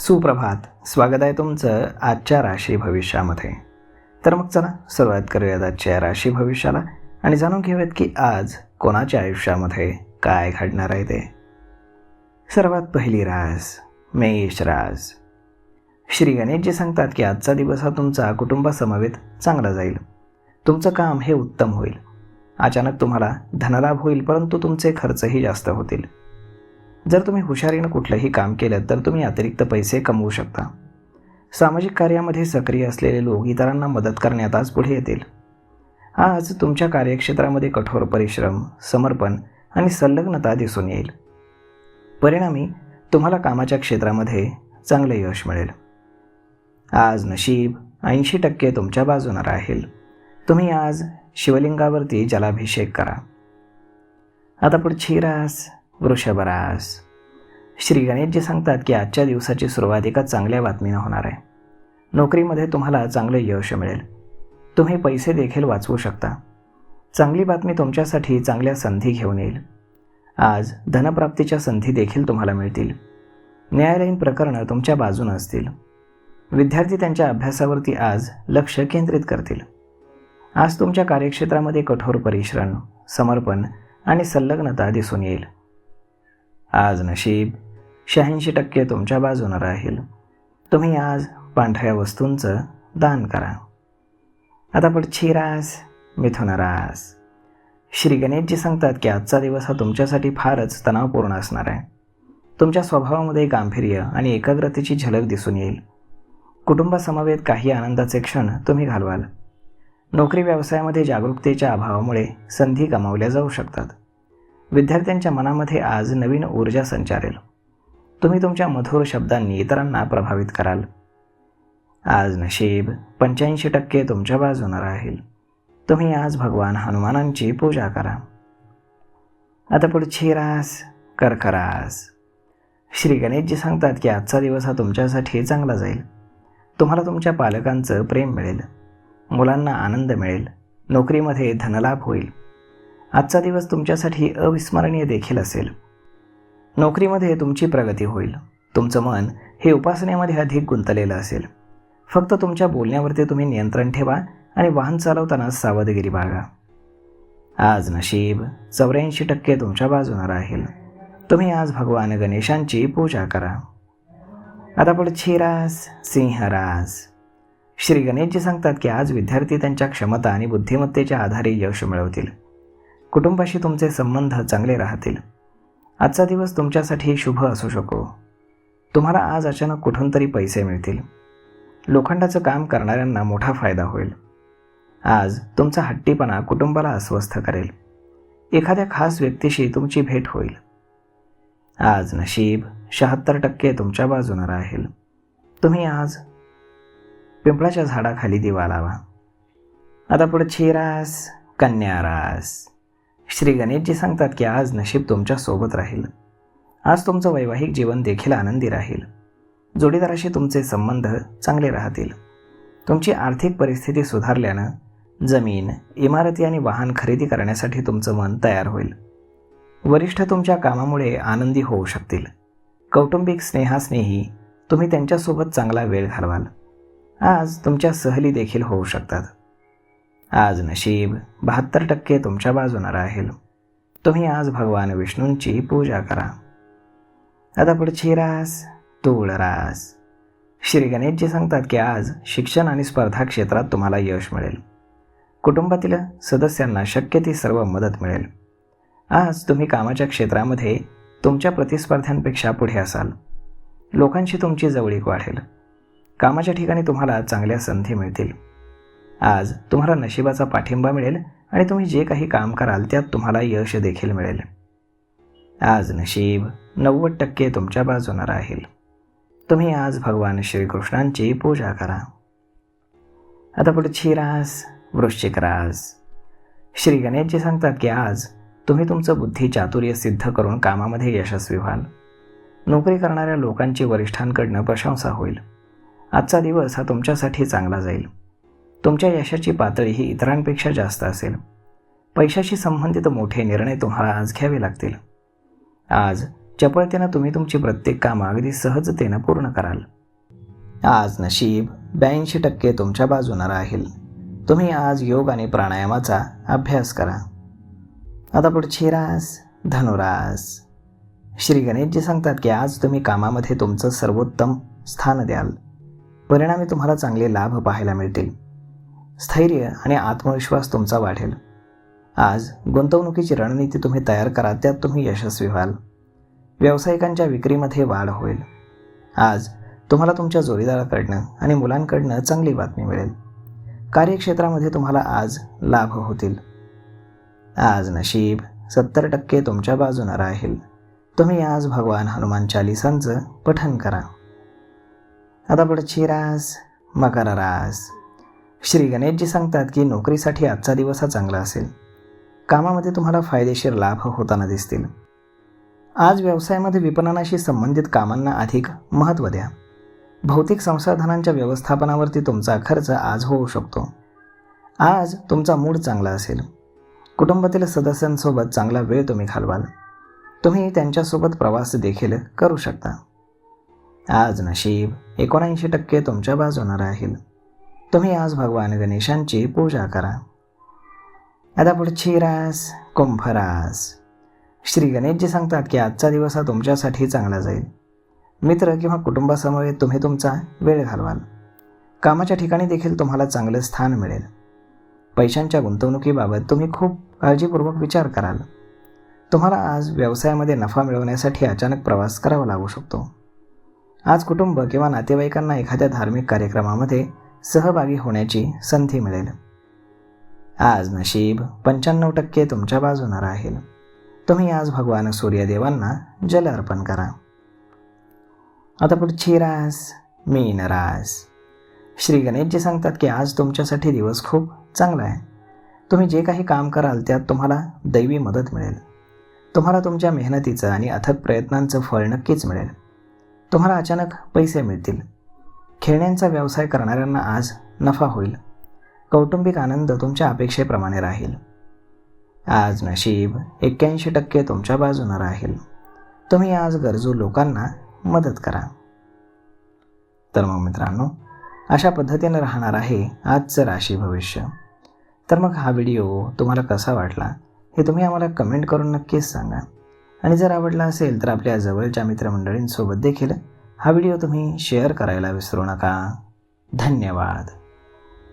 सुप्रभात. स्वागत आहे तुमचं आजच्या राशी भविष्यामध्ये. तर मग चला सुरुवात करूयात आजच्या राशी भविष्याला आणि जाणून घेऊयात की आज कोणाच्या आयुष्यामध्ये काय घडणार आहे ते. सर्वात पहिली रास मेष रास. श्री गणेशजी सांगतात की आजचा दिवस हा तुमचा कुटुंबासमवेत चांगला जाईल. तुमचं काम हे उत्तम होईल. अचानक तुम्हाला धनलाभ होईल, परंतु तुमचे खर्चही जास्त होतील. जर तुम्ही हुशारीनं कुठलंही काम केलं तर तुम्ही अतिरिक्त पैसे कमवू शकता. सामाजिक कार्यामध्ये सक्रिय असलेले लोक इतरांना मदत करण्यात आज पुढे येतील. आज तुमच्या कार्यक्षेत्रामध्ये कठोर परिश्रम, समर्पण आणि संलग्नता दिसून येईल. परिणामी तुम्हाला कामाच्या क्षेत्रामध्ये चांगले यश मिळेल. आज नशीब 80% तुमच्या बाजूने राहील. तुम्ही आज शिवलिंगावरती जलाभिषेक करा. आता पुढची रास वृषभ रास. श्री गणेशजी सांगतात की आजच्या दिवसाची सुरुवात एका चांगल्या बातमीनं होणार आहे. नोकरीमध्ये तुम्हाला चांगले यश मिळेल. तुम्ही पैसे देखील वाचवू शकता. चांगली बातमी तुमच्यासाठी चांगल्या संधी घेऊन येईल. आज धनप्राप्तीच्या संधी देखील तुम्हाला मिळतील. न्यायालयीन प्रकरणं तुमच्या बाजूने असतील. विद्यार्थी त्यांच्या अभ्यासावरती आज लक्ष केंद्रित करतील. आज तुमच्या कार्यक्षेत्रामध्ये कठोर परिश्रम, समर्पण आणि संलग्नता दिसून येईल. आज नशीब 86% तुमच्या बाजूने राहील. तुम्ही आज पांढऱ्या वस्तूंचं दान करा. आता पुढची रास मिथुन रास. श्री गणेशजी सांगतात की आजचा दिवस हा तुमच्यासाठी फारच तणावपूर्ण असणार आहे. तुमच्या स्वभावामध्ये गांभीर्य आणि एकाग्रतेची झलक दिसून येईल. कुटुंबासमवेत काही आनंदाचे क्षण तुम्ही घालवाल. नोकरी व्यवसायामध्ये जागरूकतेच्या अभावामुळे संधी गमावल्या जाऊ शकतात. विद्यार्थ्यांच्या मनामध्ये आज नवीन ऊर्जा संचारेल. तुम्ही तुमच्या मधुर शब्दांनी इतरांना प्रभावित कराल. आज नशीब 85% तुमच्या बाजूने राहील. तुम्ही आज भगवान हनुमानांची पूजा करा. आता पुढची रास कर्क रास. श्री गणेशजी सांगतात की आजचा दिवस हा तुमच्यासाठी चांगला जाईल. तुम्हाला तुमच्या पालकांचं प्रेम मिळेल. मुलांना आनंद मिळेल. नोकरीमध्ये धनलाभ होईल. आजचा दिवस तुमच्यासाठी अविस्मरणीय देखील असेल. नोकरीमध्ये तुमची प्रगती होईल. तुमचं मन हे उपासनेमध्ये अधिक गुंतलेलं असेल. फक्त तुमच्या बोलण्यावरती तुम्ही नियंत्रण ठेवा आणि वाहन चालवताना सावधगिरी बाळगा. आज नशीब 84% तुमच्या बाजूने राहील. तुम्ही आज भगवान गणेशांची पूजा करा. आता पुढची रास सिंह रास. श्री गणेशजी सांगतात की आज विद्यार्थी त्यांच्या क्षमता आणि बुद्धिमत्तेच्या आधारे यश मिळवतील. कुटुंबाशी तुमचे संबंध चांगले राहतील. आजचा दिवस तुमच्यासाठी शुभ असू शको. तुम्हाला आज अचानक कुठून तरी पैसे मिळतील. लोखंडाचं काम करणाऱ्यांना मोठा फायदा होईल. आज तुमचा हट्टीपणा कुटुंबाला अस्वस्थ करेल. एखाद्या खास व्यक्तीशी तुमची भेट होईल. आज नशीब 76% तुमच्या बाजूने राहील. तुम्ही आज पिंपळाच्या झाडाखाली दिवा लावा. आता पुढची रास कन्या रास. श्री गणेशजी सांगतात की आज नशीब तुमच्या सोबत राहील. आज तुमचं वैवाहिक जीवन देखील आनंदी राहील. जोडीदाराशी तुमचे संबंध चांगले राहतील. तुमची आर्थिक परिस्थिती सुधारल्यानं जमीन, इमारती आणि वाहन खरेदी करण्यासाठी तुमचं मन तयार होईल. वरिष्ठ तुमच्या कामामुळे आनंदी होऊ शकतील. कौटुंबिक स्नेहास्नेही तुम्ही त्यांच्यासोबत चांगला वेळ घालवाल. आज तुमच्या सहली देखील होऊ शकतात. आज नशीब 72% तुमच्या बाजूने राहील. तुम्ही आज भगवान विष्णूंची पूजा करा. आता पुढची रास तुळ रास. श्री गणेशजी सांगतात की आज शिक्षण आणि स्पर्धा क्षेत्रात तुम्हाला यश मिळेल. कुटुंबातील सदस्यांना शक्य ती सर्व मदत मिळेल. आज तुम्ही कामाच्या क्षेत्रामध्ये तुमच्या प्रतिस्पर्ध्यांपेक्षा पुढे असाल. लोकांशी तुमची जवळीक वाढेल. कामाच्या ठिकाणी तुम्हाला चांगल्या संधी मिळतील. आज तुम्हाला नशिबाचा पाठिंबा मिळेल आणि तुम्ही जे काही काम कराल त्यात तुम्हाला यश देखील मिळेल. आज नशीब 90% तुमच्या बाजूने राहील. तुम्ही आज भगवान श्रीकृष्णांची पूजा करा. आता पुढची रास वृश्चिक रास. श्री गणेशजी सांगतात की आज तुम्ही तुमचं बुद्धी चातुर्य सिद्ध करून कामामध्ये यशस्वी व्हाल. नोकरी करणाऱ्या लोकांची वरिष्ठांकडनं प्रशंसा होईल. आजचा दिवस हा तुमच्यासाठी चांगला जाईल. तुमच्या यशाची पातळी ही इतरांपेक्षा जास्त असेल. पैशाशी संबंधित मोठे निर्णय तुम्हाला आज घ्यावे लागतील. आज चपळतेनं तुम्ही तुमची प्रत्येक कामं अगदी सहजतेनं पूर्ण कराल. आज नशीब 82% तुमच्या बाजूनं राहील. तुम्ही आज योग आणि प्राणायामाचा अभ्यास करा. आता पुढची रास धनुरास. श्री गणेशजी सांगतात की आज तुम्ही कामामध्ये तुमचं सर्वोत्तम स्थान द्याल. परिणामी तुम्हाला चांगले लाभ पाहायला मिळतील. स्थैर्य आणि आत्मविश्वास तुमचा वाढेल. आज गुंतवणुकीची रणनीती तुम्ही तयार करा, त्यात तुम्ही यशस्वी व्हाल. व्यावसायिकांच्या विक्रीमध्ये वाढ होईल. आज तुम्हाला तुमच्या जोडीदाराकडनं आणि मुलांकडनं चांगली बातमी मिळेल. कार्यक्षेत्रामध्ये तुम्हाला आज लाभ होतील. आज नशीब 70% तुमच्या बाजूनं राहील. तुम्ही आज भगवान हनुमान चालिसांचं पठण करा. आता पुढची रास मकर रास. श्री गणेशजी सांगतात की नोकरीसाठी आजचा दिवस हा चांगला असेल. कामामध्ये तुम्हाला फायदेशीर लाभ होताना दिसतील. आज व्यवसायामध्ये विपणनाशी संबंधित कामांना अधिक महत्त्व द्या. भौतिक संसाधनांच्या व्यवस्थापनावरती तुमचा खर्च आज होऊ शकतो. आज तुमचा मूड चांगला असेल. कुटुंबातील सदस्यांसोबत चांगला वेळ तुम्ही घालवाल. तुम्ही त्यांच्यासोबत प्रवास देखील करू शकता. आज नशीब 79% तुमच्या बाजूनं राहील. तुम्ही आज भगवान गणेशांची पूजा करा. आता पुढची रास कुंभ रास. श्री गणेशजी सांगतात की आजचा दिवस हा तुमच्यासाठी चांगला जाईल. मित्र किंवा कुटुंबासमवेत तुम्ही तुमचा वेळ घालवाल. कामाच्या ठिकाणी देखील तुम्हाला चांगलं स्थान मिळेल. पैशांच्या गुंतवणुकीबाबत तुम्ही खूप काळजीपूर्वक विचार कराल. तुम्हाला आज व्यवसायामध्ये नफा मिळवण्यासाठी अचानक प्रवास करावा लागू शकतो. आज कुटुंब किंवा नातेवाईकांना एखाद्या धार्मिक कार्यक्रमामध्ये सहभागी होण्याची संधी मिळेल. आज नशीब 95% तुमच्या बाजूनं राहील. तुम्ही आज भगवान सूर्यदेवांना जल अर्पण करा. आता पुढची रास मीन रास. श्री गणेशजी सांगतात की आज तुमच्यासाठी दिवस खूप चांगला आहे. तुम्ही जे काही काम कराल त्यात तुम्हाला दैवी मदत मिळेल. तुम्हाला तुमच्या मेहनतीचं आणि अथक प्रयत्नांचं फळ नक्कीच मिळेल. तुम्हाला अचानक पैसे मिळतील. खेळण्यांचा व्यवसाय करणाऱ्यांना आज नफा होईल. कौटुंबिक आनंद तुमच्या अपेक्षेप्रमाणे राहील. आज नशीब 81% तुमच्या बाजूनं राहील. तुम्ही आज गरजू लोकांना मदत करा. तर मग मित्रांनो, अशा पद्धतीने राहणार आहे आजचं राशी भविष्य. तर मग हा व्हिडिओ तुम्हाला कसा वाटला हे तुम्ही आम्हाला कमेंट करून नक्कीच सांगा. आणि जर आवडला असेल तर आपल्या जवळच्या मित्रमंडळींसोबत देखील हा व्हिडिओ तुम्ही शेअर करायला विसरू नका. धन्यवाद.